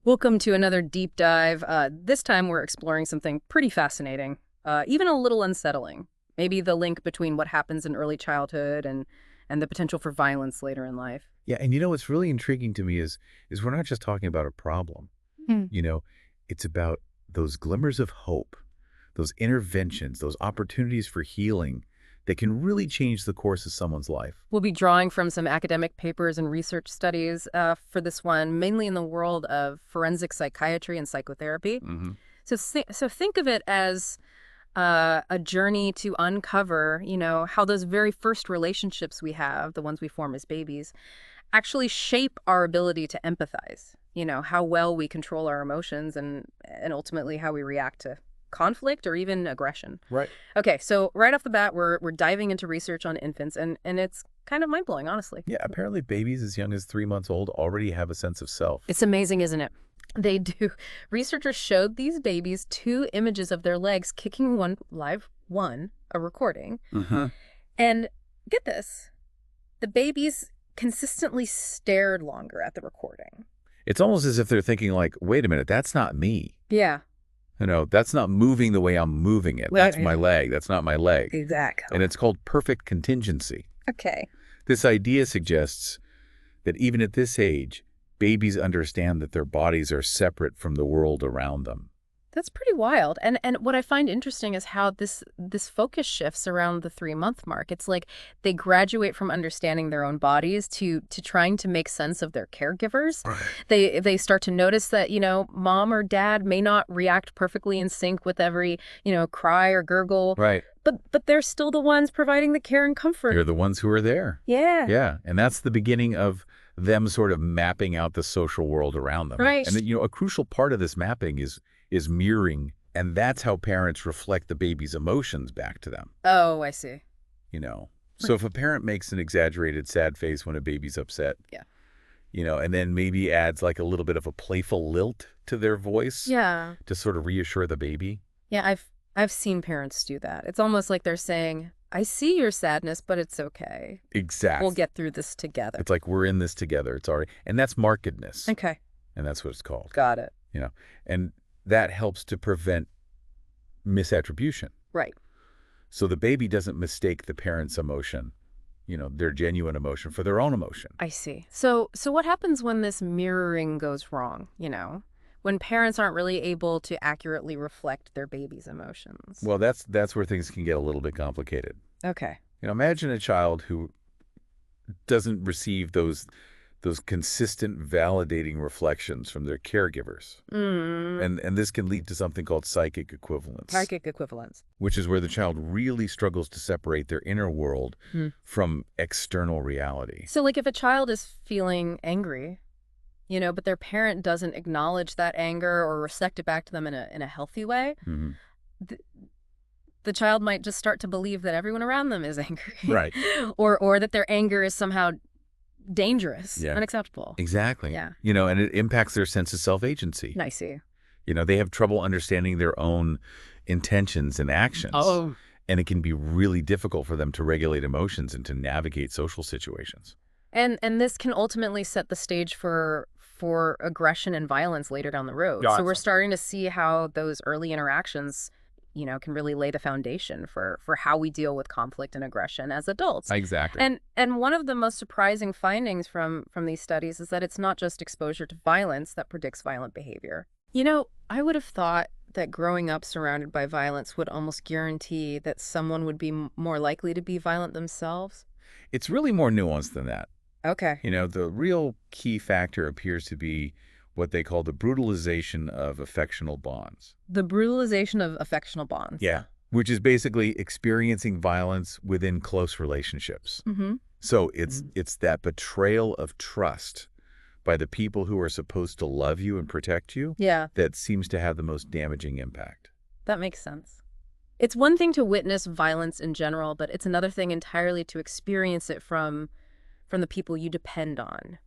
Welcome to another deep dive. This time we're exploring something pretty fascinating, even a little unsettling. Maybe the link between what happens in early childhood and the potential for violence later in life. Yeah, and what's really intriguing to me is we're not just talking about a problem. Hmm. You know, it's about those glimmers of hope, those interventions, those opportunities for healing that can really change the course of someone's life. We'll be drawing from some academic papers and research studies for this one, mainly in the world of forensic psychiatry and psychotherapy. Hmm. So think of it as a journey to uncover, how those very first relationships we have, the ones we form as babies, actually shape our ability to empathize. How well we control our emotions and ultimately how we react to conflict or even aggression. Right. Okay, so right off the bat, we're diving into research on infants, and it's kind of mind-blowing, honestly. Yeah, apparently babies as young as 3 months old already have a sense of self. It's amazing, isn't it? They do. Researchers showed these babies two images of their legs kicking a recording. Mm-hmm. And get this, the babies consistently stared longer at the recording. It's almost as if they're thinking like, wait a minute, that's not me. Yeah. That's not moving the way I'm moving it. Well, That's my leg. That's not my leg. Exactly. And it's called perfect contingency. Okay. This idea suggests that even at this age, babies understand that their bodies are separate from the world around them. That's pretty wild. And what I find interesting is how this focus shifts around the 3-month mark. It's like they graduate from understanding their own bodies to trying to make sense of their caregivers. Right. They start to notice that, mom or dad may not react perfectly in sync with every, cry or gurgle. Right. But they're still the ones providing the care and comfort. You're the ones who are there. Yeah. Yeah. And that's the beginning of them sort of mapping out the social world around them. Right. And, a crucial part of this mapping is mirroring, and that's how parents reflect the baby's emotions back to them. Oh, I see. So if a parent makes an exaggerated sad face when a baby's upset, Yeah. And then maybe adds like a little bit of a playful lilt to their voice, Yeah. to sort of reassure the baby. Yeah, I've seen parents do that. It's almost like they're saying, I see your sadness, but it's okay. Exactly. We'll get through this together. It's like we're in this together. It's already, and that's markedness. Okay. And that's what it's called. Got it. And that helps to prevent misattribution. Right. So the baby doesn't mistake the parent's emotion, their genuine emotion, for their own emotion. I see. So what happens when this mirroring goes wrong, when parents aren't really able to accurately reflect their baby's emotions? Well, that's where things can get a little bit complicated. Okay. Imagine a child who doesn't receive those consistent validating reflections from their caregivers. And this can lead to something called psychic equivalence. Psychic equivalence. Which is where the child really struggles to separate their inner world from external reality. So like if a child is feeling angry, but their parent doesn't acknowledge that anger or reflect it back to them in a healthy way, the child might just start to believe that everyone around them is angry. Right. or that their anger is somehow dangerous, unacceptable. Exactly. Yeah. And it impacts their sense of self-agency. I see. They have trouble understanding their own intentions and actions. Oh. And it can be really difficult for them to regulate emotions and to navigate social situations. And this can ultimately set the stage for aggression and violence later down the road. Gotcha. So we're starting to see how those early interactions, can really lay the foundation for how we deal with conflict and aggression as adults. Exactly. And one of the most surprising findings from these studies is that it's not just exposure to violence that predicts violent behavior. I would have thought that growing up surrounded by violence would almost guarantee that someone would be more likely to be violent themselves. It's really more nuanced than that. Okay. The real key factor appears to be what they call the brutalization of affectional bonds. The brutalization of affectional bonds. Yeah. Which is basically experiencing violence within close relationships. Mm-hmm. So it's that betrayal of trust by the people who are supposed to love you and protect you that seems to have the most damaging impact. That makes sense. It's one thing to witness violence in general, but it's another thing entirely to experience it from the people you depend on,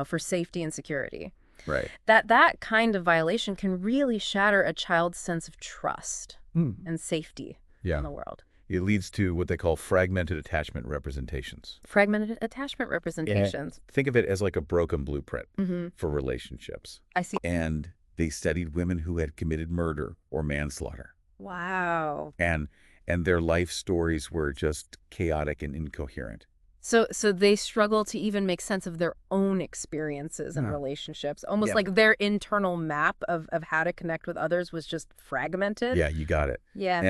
for safety and security. Right. That kind of violation can really shatter a child's sense of trust and safety in the world. It leads to what they call fragmented attachment representations. Fragmented attachment Yeah. representations. Think of it as like a broken blueprint Mm-hmm. for relationships. I see. And they studied women who had committed murder or manslaughter. Wow. And their life stories were just chaotic and incoherent. So they struggle to even make sense of their own experiences and Yeah. relationships. Almost Yeah. like their internal map of how to connect with others was just fragmented. Yeah, you got it. Yeah.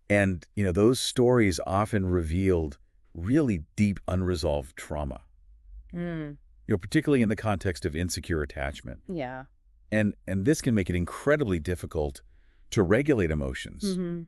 And those stories often revealed really deep unresolved trauma. Mm, Particularly in the context of insecure attachment. yeah. And this can make it incredibly difficult to regulate emotions, Mm-hmm.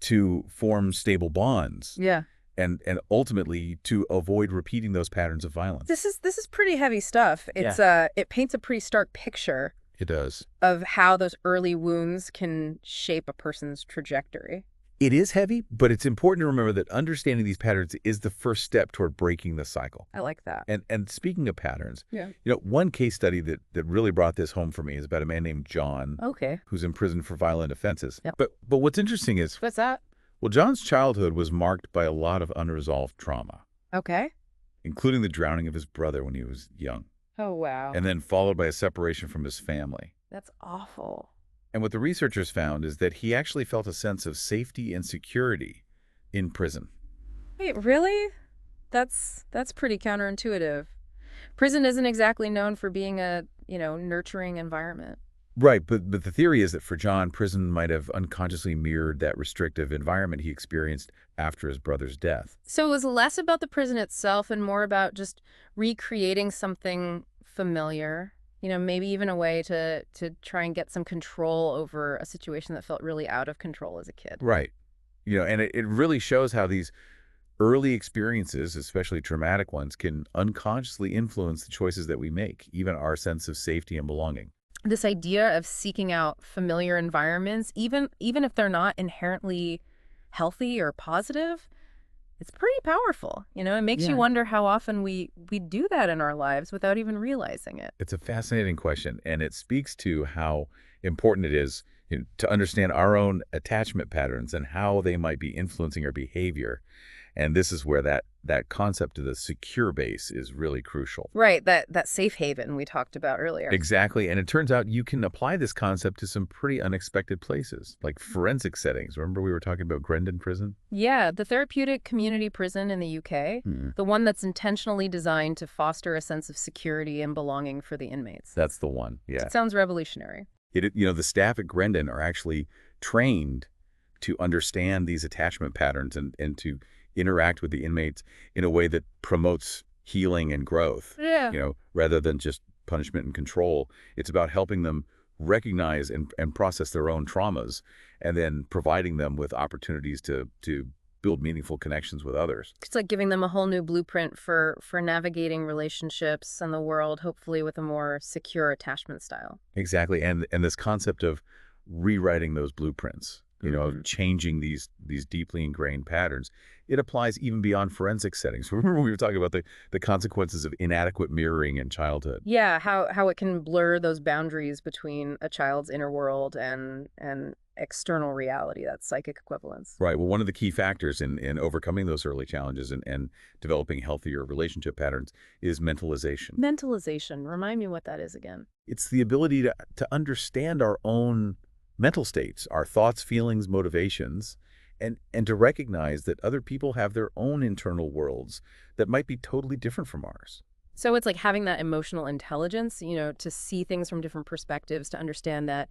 to form stable bonds, Yeah. and ultimately to avoid repeating those patterns of violence. This is pretty heavy stuff. It paints a pretty stark picture It does. of how those early wounds can shape a person's trajectory. It is heavy, but it's important to remember that understanding these patterns is the first step toward breaking the cycle. I like that. And speaking of patterns, Yeah. one case study that really brought this home for me is about a man named John, Okay. who's in prison for violent offenses. Yep. But what's interesting is, What's that? well, John's childhood was marked by a lot of unresolved trauma, Okay. including the drowning of his brother when he was young, Oh, wow. and then followed by a separation from his family. That's awful. And what the researchers found is that he actually felt a sense of safety and security in prison. Wait, really? That's pretty counterintuitive. Prison isn't exactly known for being a, nurturing environment. Right, but the theory is that for John, prison might have unconsciously mirrored that restrictive environment he experienced after his brother's death. So it was less about the prison itself and more about just recreating something familiar, maybe even a way to try and get some control over a situation that felt really out of control as a kid. Right. And it really shows how these early experiences, especially traumatic ones, can unconsciously influence the choices that we make, even our sense of safety and belonging. This idea of seeking out familiar environments, even if they're not inherently healthy or positive, it's pretty powerful. It makes you Yeah. wonder how often we do that in our lives without even realizing it. It's a fascinating question, and it speaks to how important it is to understand our own attachment patterns and how they might be influencing our behavior. And this is where that concept of the secure base is really crucial. Right, that safe haven we talked about earlier. Exactly. And it turns out you can apply this concept to some pretty unexpected places, like forensic settings. Remember we were talking about Grendon Prison? Yeah, the therapeutic community prison in the UK, the one that's intentionally designed to foster a sense of security and belonging for the inmates. That's the one. Yeah. It sounds revolutionary. The staff at Grendon are actually trained to understand these attachment patterns and to interact with the inmates in a way that promotes healing and growth. Yeah. Rather than just punishment and control. It's about helping them recognize and process their own traumas, and then providing them with opportunities to build meaningful connections with others. It's like giving them a whole new blueprint for navigating relationships and the world, hopefully with a more secure attachment style. Exactly. And this concept of rewriting those blueprints, of changing these deeply ingrained patterns, it applies even beyond forensic settings. Remember we were talking about the consequences of inadequate mirroring in childhood. Yeah, how it can blur those boundaries between a child's inner world and external reality, that psychic equivalence. Right. Well, one of the key factors in overcoming those early challenges and developing healthier relationship patterns is mentalization. Mentalization. Remind me what that is again. It's the ability to understand our own mental states, our thoughts, feelings, motivations, and to recognize that other people have their own internal worlds that might be totally different from ours. So it's like having that emotional intelligence, to see things from different perspectives, to understand that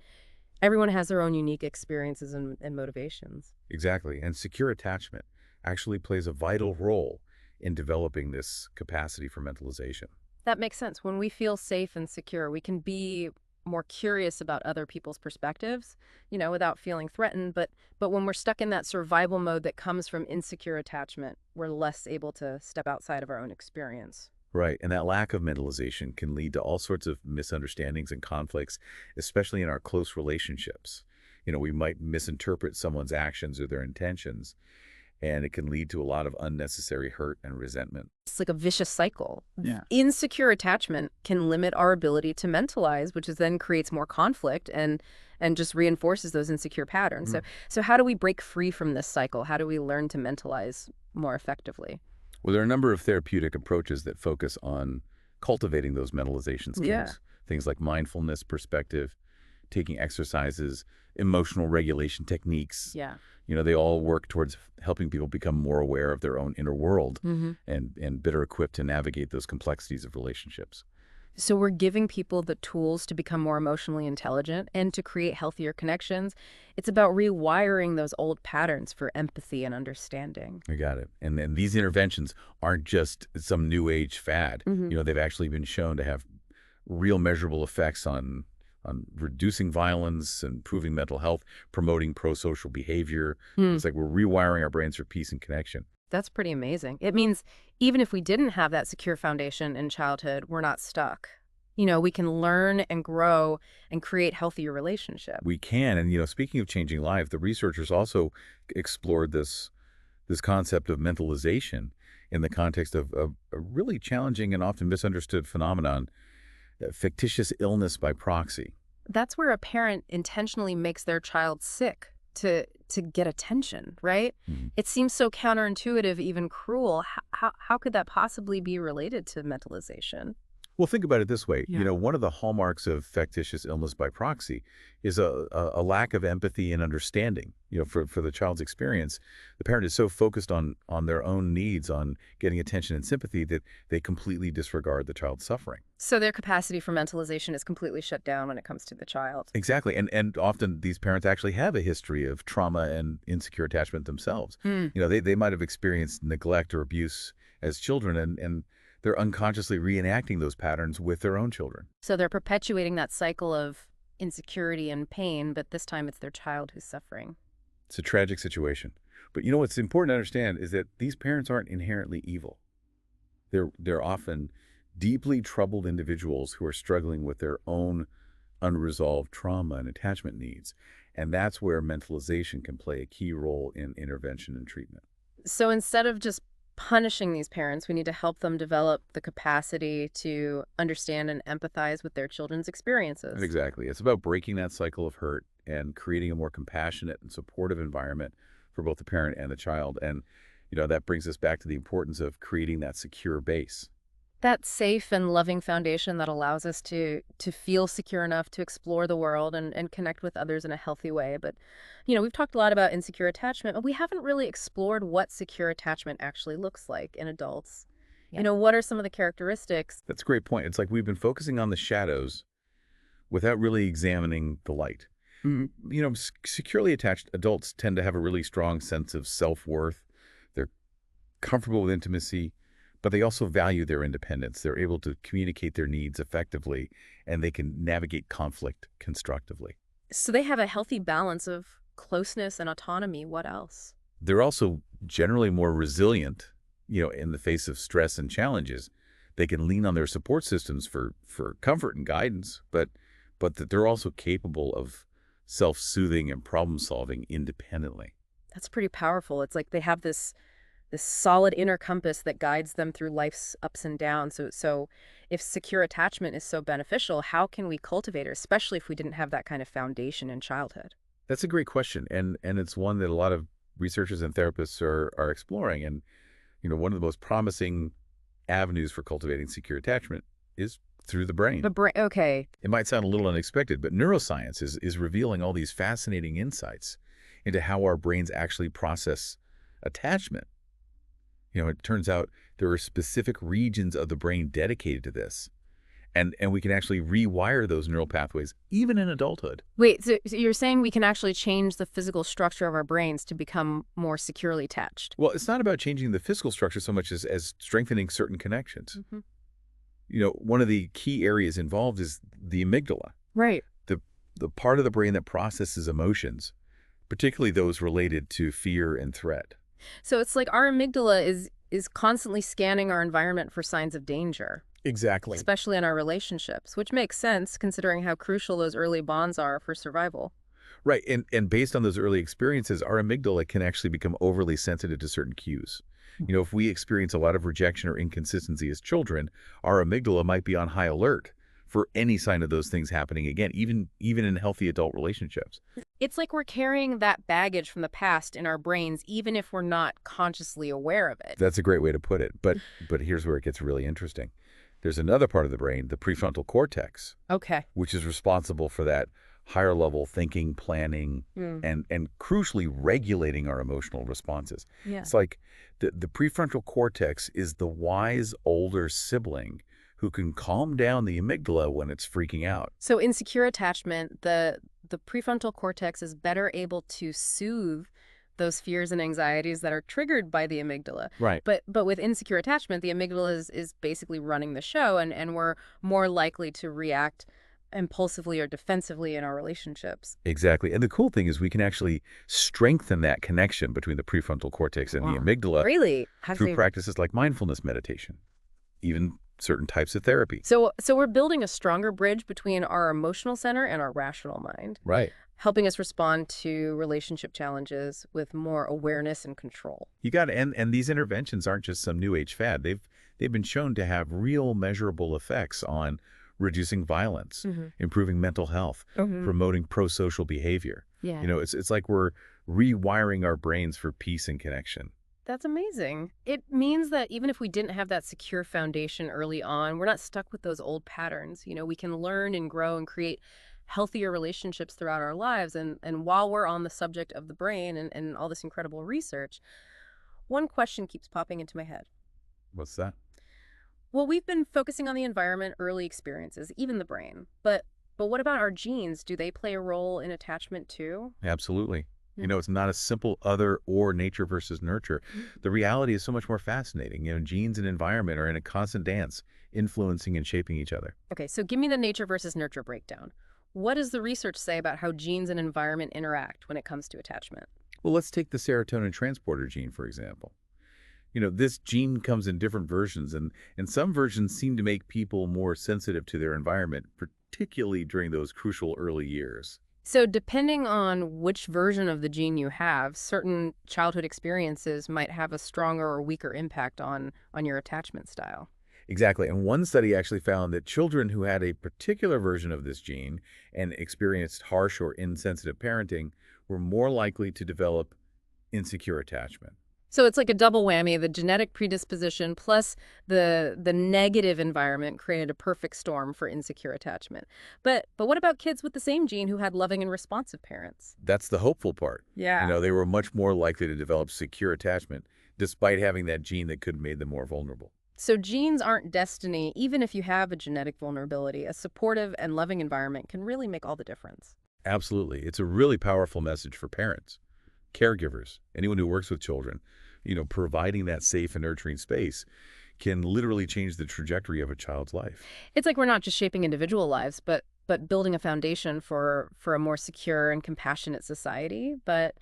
everyone has their own unique experiences and motivations. Exactly. And secure attachment actually plays a vital role in developing this capacity for mentalization. That makes sense. When we feel safe and secure, we can be more curious about other people's perspectives, without feeling threatened. But when we're stuck in that survival mode that comes from insecure attachment, we're less able to step outside of our own experience. Right. And that lack of mentalization can lead to all sorts of misunderstandings and conflicts, especially in our close relationships. We might misinterpret someone's actions or their intentions. and it can lead to a lot of unnecessary hurt and resentment. It's like a vicious cycle. Yeah. Insecure attachment can limit our ability to mentalize, which is then creates more conflict and just reinforces those insecure patterns. So how do we break free from this cycle? How do we learn to mentalize more effectively? Well, there are a number of therapeutic approaches that focus on cultivating those mentalization skills. Yeah. Things like mindfulness, perspective, taking exercises, emotional regulation techniques. Yeah. They all work towards helping people become more aware of their own inner world and better equipped to navigate those complexities of relationships. So we're giving people the tools to become more emotionally intelligent and to create healthier connections. It's about rewiring those old patterns for empathy and understanding. I got it. And then these interventions aren't just some new age fad. They've actually been shown to have real measurable effects on reducing violence, improving mental health, promoting pro-social behavior. It's like we're rewiring our brains for peace and connection. That's pretty amazing. It means even if we didn't have that secure foundation in childhood, we're not stuck. We can learn and grow and create healthier relationships. We can. And, speaking of changing lives, the researchers also explored this concept of mentalization in the context of a really challenging and often misunderstood phenomenon, fictitious illness by proxy. That's where a parent intentionally makes their child sick to get attention, right? It seems so counterintuitive, even cruel. How could that possibly be related to mentalization? Well, think about it this way. Yeah. One of the hallmarks of fictitious illness by proxy is a lack of empathy and understanding. For the child's experience, the parent is so focused on their own needs, on getting attention and sympathy, that they completely disregard the child's suffering. So their capacity for mentalization is completely shut down when it comes to the child. Exactly. And often these parents actually have a history of trauma and insecure attachment themselves. They might have experienced neglect or abuse as children, and they're unconsciously reenacting those patterns with their own children. So they're perpetuating that cycle of insecurity and pain, but this time it's their child who's suffering. It's a tragic situation. But what's important to understand is that these parents aren't inherently evil. They're often deeply troubled individuals who are struggling with their own unresolved trauma and attachment needs. And that's where mentalization can play a key role in intervention and treatment. So instead of just punishing these parents, we need to help them develop the capacity to understand and empathize with their children's experiences. Exactly. It's about breaking that cycle of hurt and creating a more compassionate and supportive environment for both the parent and the child. And, that brings us back to the importance of creating that secure base. That safe and loving foundation that allows us to feel secure enough to explore the world and connect with others in a healthy way. But, we've talked a lot about insecure attachment, but we haven't really explored what secure attachment actually looks like in adults. Yeah. What are some of the characteristics? That's a great point. It's like we've been focusing on the shadows without really examining the light. Securely attached adults tend to have a really strong sense of self-worth. They're comfortable with intimacy, but they also value their independence. They're able to communicate their needs effectively, and they can navigate conflict constructively. So they have a healthy balance of closeness and autonomy. What else? They're also generally more resilient, in the face of stress and challenges. They can lean on their support systems for comfort and guidance, but that they're also capable of self-soothing and problem-solving independently. That's pretty powerful. It's like they have this solid inner compass that guides them through life's ups and downs. So if secure attachment is so beneficial, how can we cultivate it, especially if we didn't have that kind of foundation in childhood? That's a great question, and it's one that a lot of researchers and therapists are exploring. And, one of the most promising avenues for cultivating secure attachment is through the brain. The brain, okay. It might sound a little unexpected, but neuroscience is revealing all these fascinating insights into how our brains actually process attachment. It turns out there are specific regions of the brain dedicated to this. And we can actually rewire those neural pathways, even in adulthood. Wait, so you're saying we can actually change the physical structure of our brains to become more securely attached? Well, it's not about changing the physical structure so much as strengthening certain connections. One of the key areas involved is the amygdala. Right. The part of the brain that processes emotions, particularly those related to fear and threat. So it's like our amygdala is constantly scanning our environment for signs of danger. Exactly. Especially in our relationships, which makes sense considering how crucial those early bonds are for survival. Right, and based on those early experiences, our amygdala can actually become overly sensitive to certain cues. If we experience a lot of rejection or inconsistency as children, our amygdala might be on high alert for any sign of those things happening again, even in healthy adult relationships. It's like we're carrying that baggage from the past in our brains, even if we're not consciously aware of it. That's a great way to put it, but here's where it gets really interesting. There's another part of the brain, the prefrontal cortex, Okay. which is responsible for that higher level thinking, planning, Mm. and crucially regulating our emotional responses. Yeah. It's like the prefrontal cortex is the wise older sibling who can calm down the amygdala when it's freaking out. So in secure attachment, the prefrontal cortex is better able to soothe those fears and anxieties that are triggered by the amygdala. Right. But with insecure attachment, the amygdala is basically running the show, and we're more likely to react impulsively or defensively in our relationships. Exactly. And the cool thing is we can actually strengthen that connection between the prefrontal cortex and the Wow. amygdala Really? How do through they... practices like mindfulness meditation, even certain types of therapy. So we're building a stronger bridge between our emotional center and our rational mind, Right. helping us respond to relationship challenges with more awareness and control. You got and these interventions aren't just some new age fad. They've been shown to have real measurable effects on reducing violence, Mhm. improving mental health, Mhm. promoting pro-social behavior. Yeah. It's like we're rewiring our brains for peace and connection. That's amazing. It means that even if we didn't have that secure foundation early on, we're not stuck with those old patterns. We can learn and grow and create healthier relationships throughout our lives. And while we're on the subject of the brain and all this incredible research, one question keeps popping into my head. What's that? Well, we've been focusing on the environment, early experiences, even the brain. But what about our genes? Do they play a role in attachment too? Absolutely. Hmm. It's not a simple other or nature versus nurture. The reality is so much more fascinating. Genes and environment are in a constant dance, influencing and shaping each other. Okay, so give me the nature versus nurture breakdown. What does the research say about how genes and environment interact when it comes to attachment? Well, let's take the serotonin transporter gene, for example. This gene comes in different versions, and some versions seem to make people more sensitive to their environment, particularly during those crucial early years. So, depending on which version of the gene you have, certain childhood experiences might have a stronger or weaker impact on your attachment style. Exactly. And one study actually found that children who had a particular version of this gene and experienced harsh or insensitive parenting were more likely to develop insecure attachment. So it's like a double whammy. The genetic predisposition plus the negative environment created a perfect storm for insecure attachment. But what about kids with the same gene who had loving and responsive parents? That's the hopeful part. Yeah. They were much more likely to develop secure attachment despite having that gene that could have made them more vulnerable. So genes aren't destiny. Even if you have a genetic vulnerability, a supportive and loving environment can really make all the difference. Absolutely. It's a really powerful message for parents, caregivers, anyone who works with children. Providing that safe and nurturing space can literally change the trajectory of a child's life. It's like we're not just shaping individual lives, but building a foundation for a more secure and compassionate society. But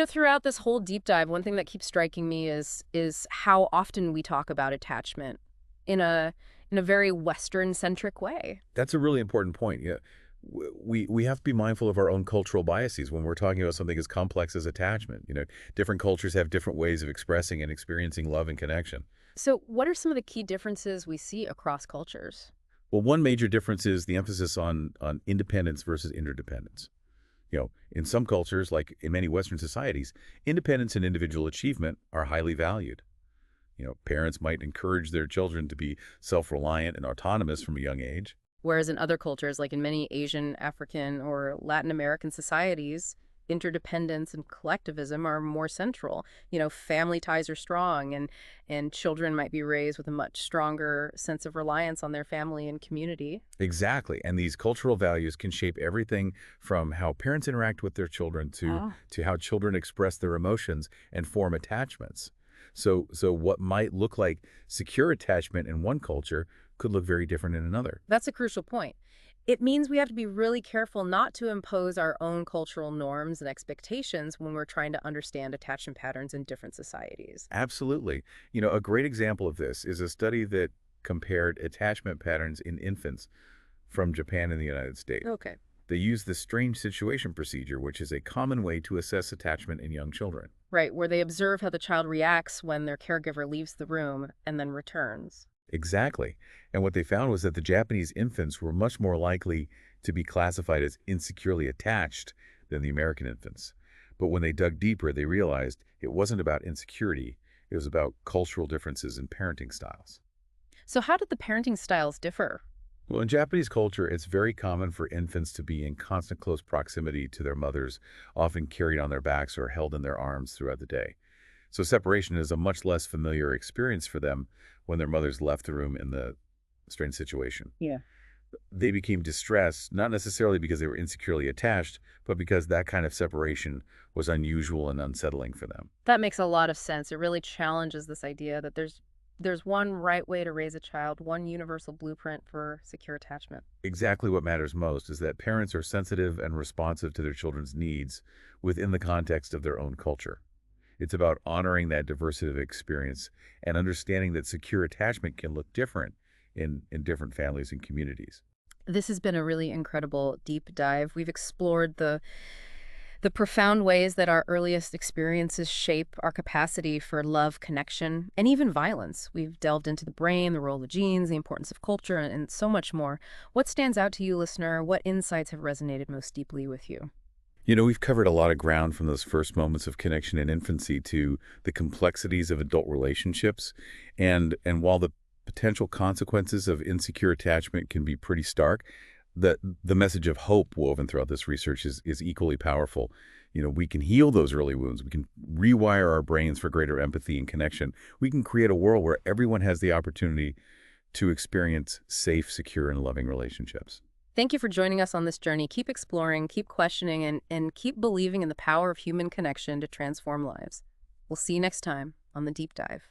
throughout this whole deep dive, one thing that keeps striking me is how often we talk about attachment in a very Western centric way. That's a really important point. Yeah. We have to be mindful of our own cultural biases when we're talking about something as complex as attachment. Different cultures have different ways of expressing and experiencing love and connection. So, what are some of the key differences we see across cultures? Well, one major difference is the emphasis on independence versus interdependence. In some cultures, like in many Western societies, independence and individual achievement are highly valued. Parents might encourage their children to be self-reliant and autonomous from a young age. Whereas in other cultures, like in many Asian, African, or Latin American societies, interdependence and collectivism are more central. Family ties are strong, and children might be raised with a much stronger sense of reliance on their family and community. Exactly. And these cultural values can shape everything from how parents interact with their children Oh. to how children express their emotions and form attachments. So what might look like secure attachment in one culture could look very different in another. That's a crucial point. It means we have to be really careful not to impose our own cultural norms and expectations when we're trying to understand attachment patterns in different societies. Absolutely. A great example of this is a study that compared attachment patterns in infants from Japan and the United States. Okay. They used the strange situation procedure, which is a common way to assess attachment in young children. Right, where they observe how the child reacts when their caregiver leaves the room and then returns. Exactly. And what they found was that the Japanese infants were much more likely to be classified as insecurely attached than the American infants. But when they dug deeper, they realized it wasn't about insecurity, it was about cultural differences in parenting styles. So how did the parenting styles differ? Well, in Japanese culture, it's very common for infants to be in constant close proximity to their mothers, often carried on their backs or held in their arms throughout the day. So separation is a much less familiar experience for them when their mothers left the room in the strange situation. Yeah. They became distressed, not necessarily because they were insecurely attached, but because that kind of separation was unusual and unsettling for them. That makes a lot of sense. It really challenges this idea that there's one right way to raise a child, one universal blueprint for secure attachment. Exactly what matters most is that parents are sensitive and responsive to their children's needs within the context of their own culture. It's about honoring that diversity of experience and understanding that secure attachment can look different in different families and communities. This has been a really incredible deep dive. We've explored the profound ways that our earliest experiences shape our capacity for love, connection, and even violence. We've delved into the brain, the role of genes, the importance of culture, and so much more. What stands out to you, listener? What insights have resonated most deeply with you? You know, we've covered a lot of ground from those first moments of connection in infancy to the complexities of adult relationships. And while the potential consequences of insecure attachment can be pretty stark, the message of hope woven throughout this research is equally powerful. You know, we can heal those early wounds. We can rewire our brains for greater empathy and connection. We can create a world where everyone has the opportunity to experience safe, secure, and loving relationships. Thank you for joining us on this journey. Keep exploring, keep questioning, and keep believing in the power of human connection to transform lives. We'll see you next time on The Deep Dive.